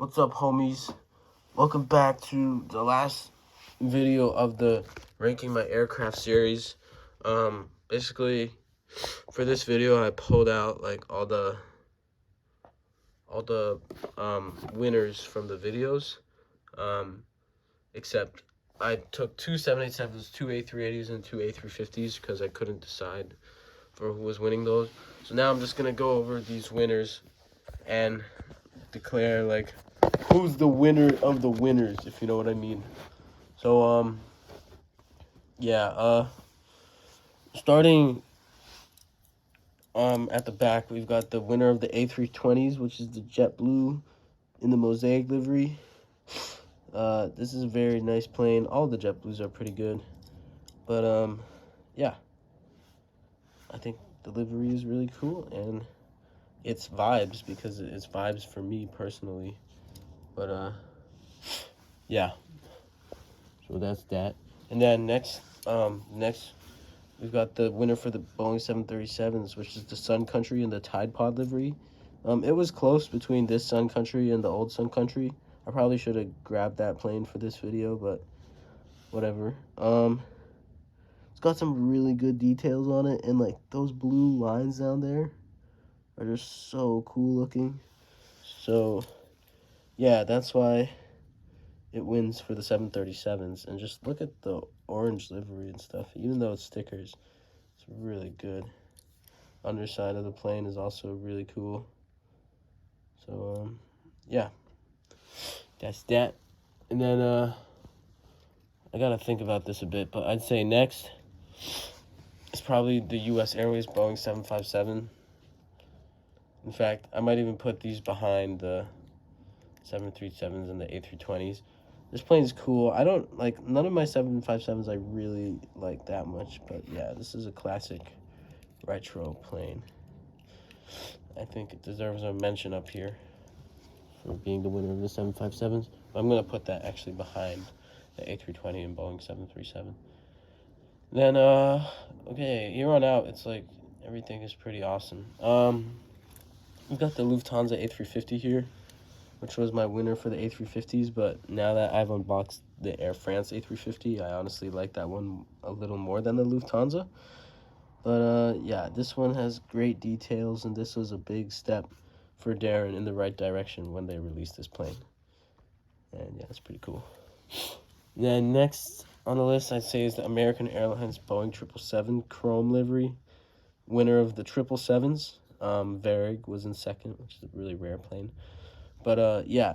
What's up, homies? Welcome back to the last video of the ranking my aircraft series. Basically, for this video, I pulled out like all the winners from the videos. Except I took two 787s, two A380s, and two A350s because I couldn't decide for who was winning those. So now I'm just gonna go over these winners and declare like who's the winner of the winners, if you know what I mean. So starting at the back, we've got the winner of the A320s, which is the jet blue in the mosaic livery. This is a very nice plane. All the jet blues are pretty good, but yeah, I think the livery is really cool and it's vibes because it's vibes for me personally. But yeah, so that's that. And then next we've got the winner for the Boeing 737s, which is the Sun Country and the Tide Pod livery. It was close between this Sun Country and the old Sun Country. I probably should have grabbed that plane for this video, but whatever. It's got some really good details on it, and like those blue lines down there are just so cool looking. So yeah, that's why it wins for the 737s. And just look at the orange livery and stuff. Even though it's stickers, it's really good. Underside of the plane is also really cool. So yeah, that's that. And then I gotta think about this a bit, but I'd say next it's probably the U.S. Airways Boeing 757. In fact, I might even put these behind the 737s and the A320s. This plane's cool. I don't like none of my 757s I really like that much, but yeah, this is a classic retro plane. I think it deserves a mention up here for being the winner of the 757s. I'm going to put that actually behind the A320 and Boeing 737. Then, okay, here on out, it's like everything is pretty awesome. We've got the Lufthansa A350 here, which was my winner for the A350s, but now that I've unboxed the Air France A350, I honestly like that one a little more than the Lufthansa. But yeah, this one has great details, and this was a big step for Daron in the right direction when they released this plane. And yeah, it's pretty cool. Then next on the list, I'd say, is the American Airlines Boeing 777 Chrome livery. Winner of the 777s. Varig was in second, which is a really rare plane. But yeah,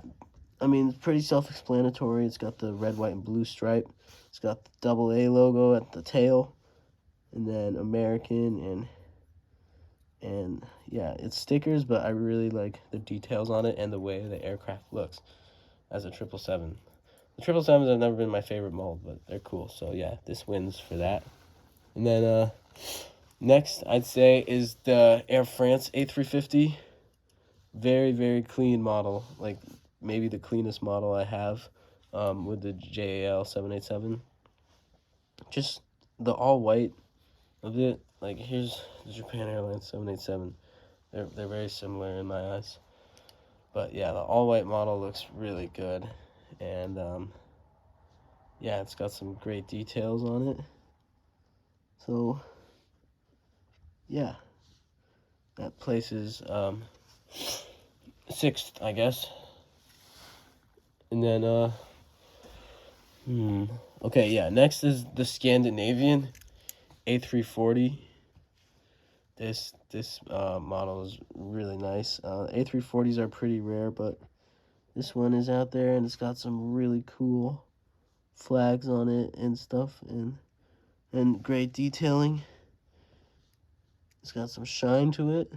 I mean, it's pretty self-explanatory. It's got the red, white, and blue stripe. It's got the double A logo at the tail. And then American and yeah, it's stickers, but I really like the details on it and the way the aircraft looks as a 777. The 777s have never been my favorite mold, but they're cool. So yeah, this wins for that. And then next I'd say is the Air France A350. Very, very clean model, like maybe the cleanest model I have with the JAL 787. Just the all white of it. Like here's the Japan Airlines 787. They're very similar in my eyes. But yeah, the all white model looks really good. And yeah, it's got some great details on it. So yeah, that places sixth, I guess. And then okay, yeah, next is the Scandinavian A340. This model is really nice. A340s are pretty rare, but this one is out there, and it's got some really cool flags on it and stuff, and great detailing. It's got some shine to it.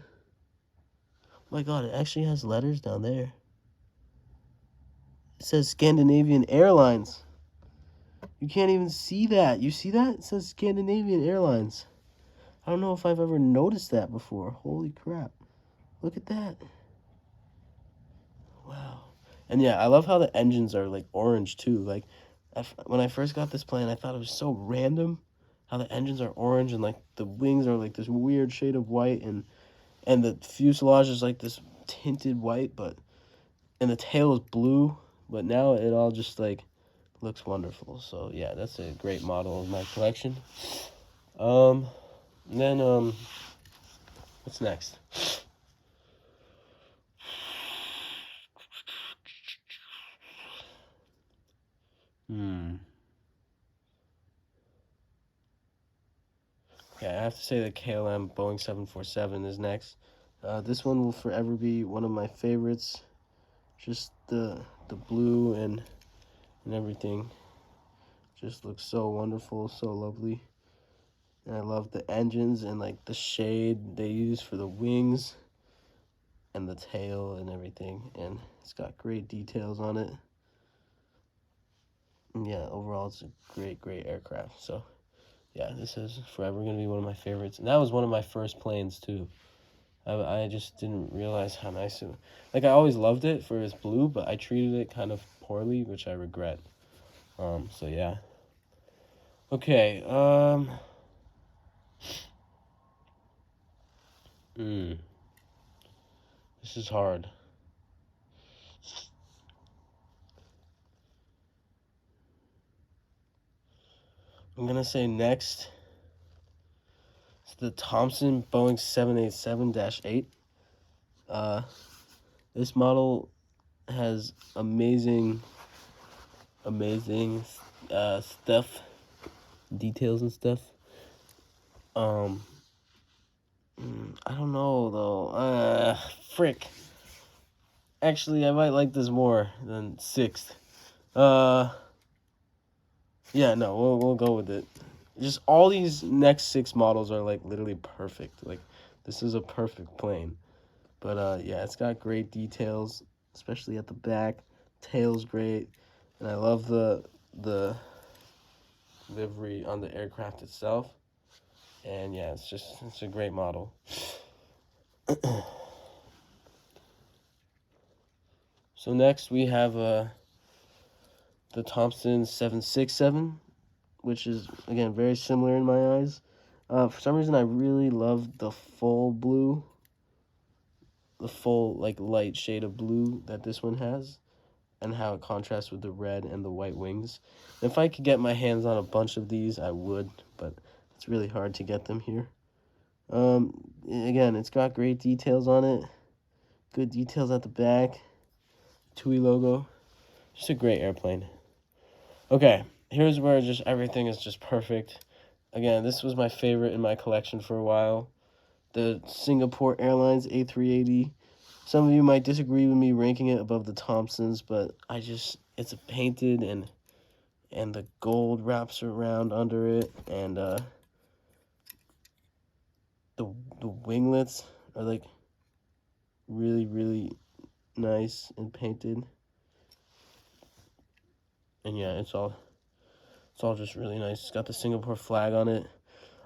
Oh my god, it actually has letters down there. It says Scandinavian Airlines. You can't even see that. You see that? It says Scandinavian Airlines. I don't know if I've ever noticed that before. Holy crap. Look at that. Wow. And yeah, I love how the engines are like orange too. Like when I first got this plane, I thought it was so random how the engines are orange and like the wings are like this weird shade of white, and the fuselage is like this tinted white, but and the tail is blue, but now it all just like looks wonderful. So yeah, that's a great model in my collection. Um, then what's next? Yeah, I have to say the KLM Boeing 747 is next. This one will forever be one of my favorites. Just the blue and everything just looks so wonderful, so lovely. And I love the engines and like the shade they use for the wings and the tail and everything. And it's got great details on it. And yeah, overall it's a great aircraft. So yeah, this is forever gonna be one of my favorites. And that was one of my first planes too. I just didn't realize how nice it was. Like, I always loved it for its blue, but I treated it kind of poorly, which I regret. So yeah. Okay, this is hard. I'm gonna say next, it's the Thompson Boeing 787-8. This model has amazing stuff, details and stuff. I don't know though. Frick. Actually, I might like this more than 6th. Yeah, no, we'll go with it. Just all these next 6 models are like literally perfect. Like, this is a perfect plane. But yeah, it's got great details, especially at the back. Tail's great, and I love the livery on the aircraft itself. And yeah, it's a great model. So next we have the Thompson 767, which is again very similar in my eyes. For some reason, I really love the full blue, the full like light shade of blue that this one has, and how it contrasts with the red and the white wings. If I could get my hands on a bunch of these, I would, but it's really hard to get them here. Again, it's got great details on it, good details at the back, TUI logo, just a great airplane. Okay, here's where just everything is just perfect. Again, this was my favorite in my collection for a while. The Singapore Airlines A380. Some of you might disagree with me ranking it above the Thompsons, but it's painted and the gold wraps around under it, and the winglets are like really nice and painted. And yeah, it's all just really nice. It's got the Singapore flag on it.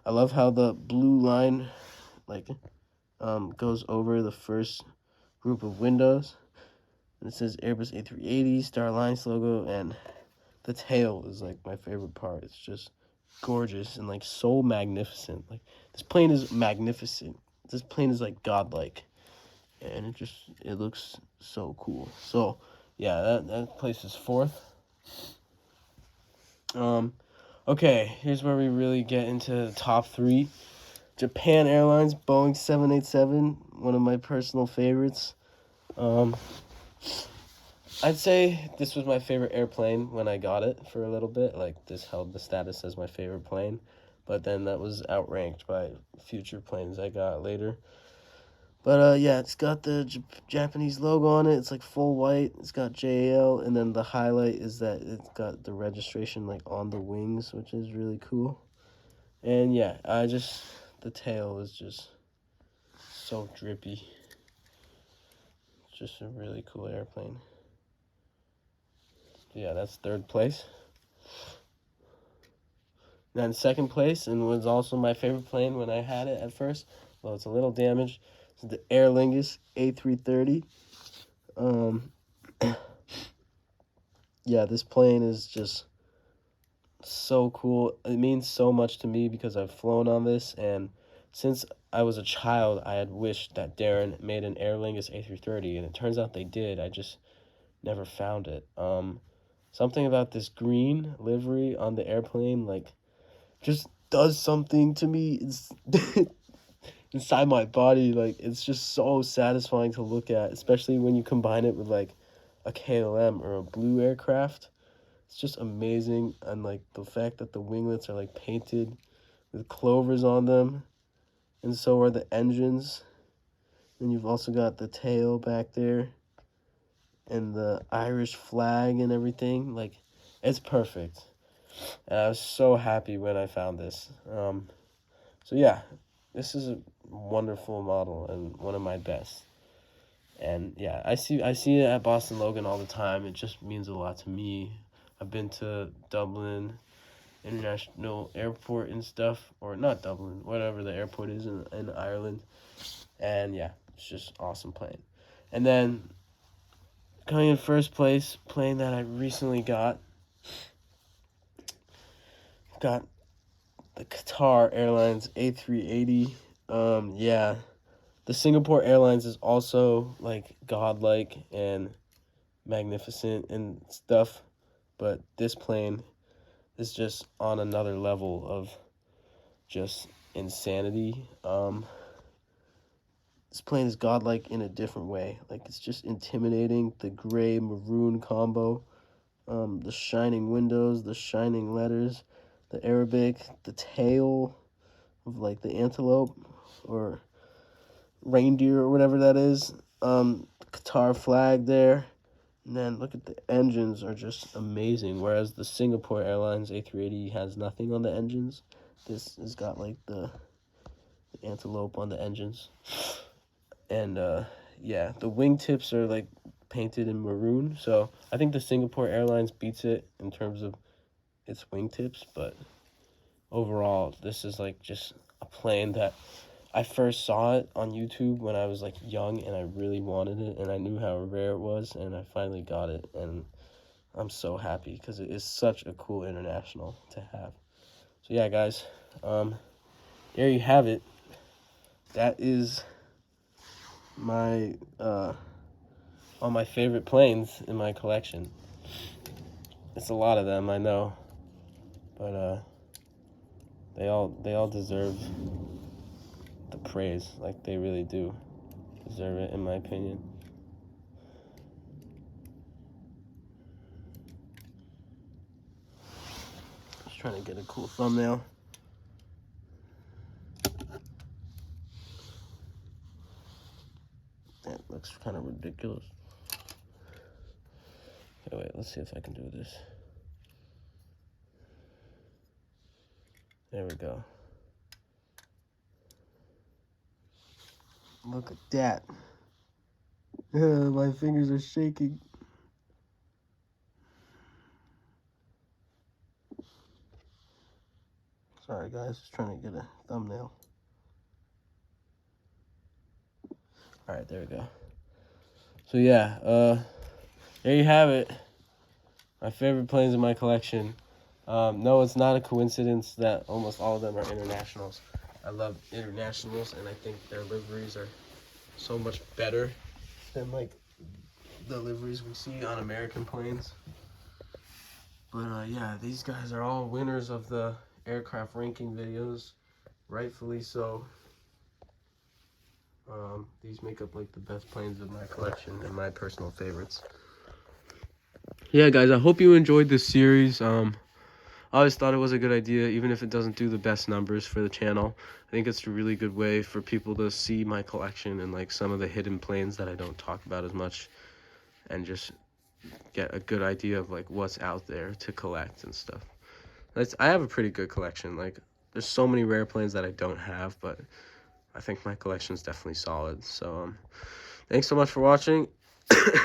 I love how the blue line like goes over the first group of windows. And it says Airbus A380, Star Alliance logo, and the tail is like my favorite part. It's just gorgeous and like so magnificent. Like, this plane is magnificent. This plane is like godlike. And it looks so cool. So yeah, that places 4th. Okay, here's where we really get into the top 3. Japan Airlines Boeing 787, one of my personal favorites. I'd say this was my favorite airplane when I got it for a little bit. Like, this held the status as my favorite plane, but then that was outranked by future planes I got later. But yeah, it's got the Japanese logo on it. It's like full white. It's got JAL, and then the highlight is that it's got the registration like on the wings, which is really cool. And yeah, the tail is just so drippy. It's just a really cool airplane. Yeah, that's 3rd place. Then 2nd place, and was also my favorite plane when I had it at first, well, it's a little damaged, is the Aer Lingus A330. Yeah, this plane is just so cool. It means so much to me because I've flown on this, and since I was a child, I had wished that Daron made an Aer Lingus A330, and it turns out they did. never found it. Something about this green livery on the airplane, like, just does something to me. It's inside my body. Like, it's just so satisfying to look at, especially when you combine it with like a KLM or a blue aircraft. It's just amazing. And like the fact that the winglets are like painted with clovers on them, and so are the engines. And you've also got the tail back there and the Irish flag and everything. Like, it's perfect. And I was so happy when I found this. So yeah, this is a wonderful model and one of my best. And yeah, I see it at Boston Logan all the time. It just means a lot to me. I've been to Dublin International Airport and stuff, or not Dublin, whatever the airport is in Ireland. And yeah, it's just awesome plane. And then coming in first place, plane that I recently got the Qatar Airlines A380. Yeah, the Singapore Airlines is also like godlike and magnificent and stuff, but this plane is just on another level of just insanity. This plane is godlike in a different way. Like, it's just intimidating. The gray maroon combo, the shining windows, the shining letters, the Arabic, the tail of like the antelope or reindeer or whatever that is. Qatar flag there. And then look at the engines are just amazing. Whereas the Singapore Airlines A380 has nothing on the engines. This has got like the antelope on the engines. And yeah, the wingtips are like painted in maroon. So I think the Singapore Airlines beats it in terms of its wingtips. But overall, this is like just a plane that I first saw it on YouTube when I was like young and I really wanted it and I knew how rare it was, and I finally got it, and I'm so happy because it is such a cool international to have. So yeah, guys, there you have it. That is my all my favorite planes in my collection. It's a lot of them, I know, but they all deserve the praise. Like, they really do deserve it, in my opinion. Just trying to get a cool thumbnail. That looks kind of ridiculous. Okay, wait, let's see if I can do this. There we go. Look at that. My fingers are shaking. Sorry, guys, just trying to get a thumbnail. All right, there we go. So yeah, there you have it. My favorite planes in my collection. No, it's not a coincidence that almost all of them are internationals. I love internationals, and I think their liveries are so much better than like the liveries we see on American planes. But yeah, these guys are all winners of the aircraft ranking videos, rightfully so. These make up like the best planes of my collection and my personal favorites. Yeah, guys, I hope you enjoyed this series. I always thought it was a good idea, even if it doesn't do the best numbers for the channel. I think it's a really good way for people to see my collection and like some of the hidden planes that I don't talk about as much, and just get a good idea of like what's out there to collect and stuff. I have a pretty good collection. Like, there's so many rare planes that I don't have, but I think my collection is definitely solid. So thanks so much for watching,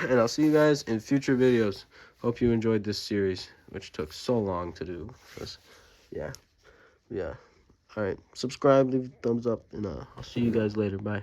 and I'll see you guys in future videos. Hope you enjoyed this series, which took so long to do. Yeah. All right, subscribe, leave a thumbs up, and I'll see you guys later. Bye.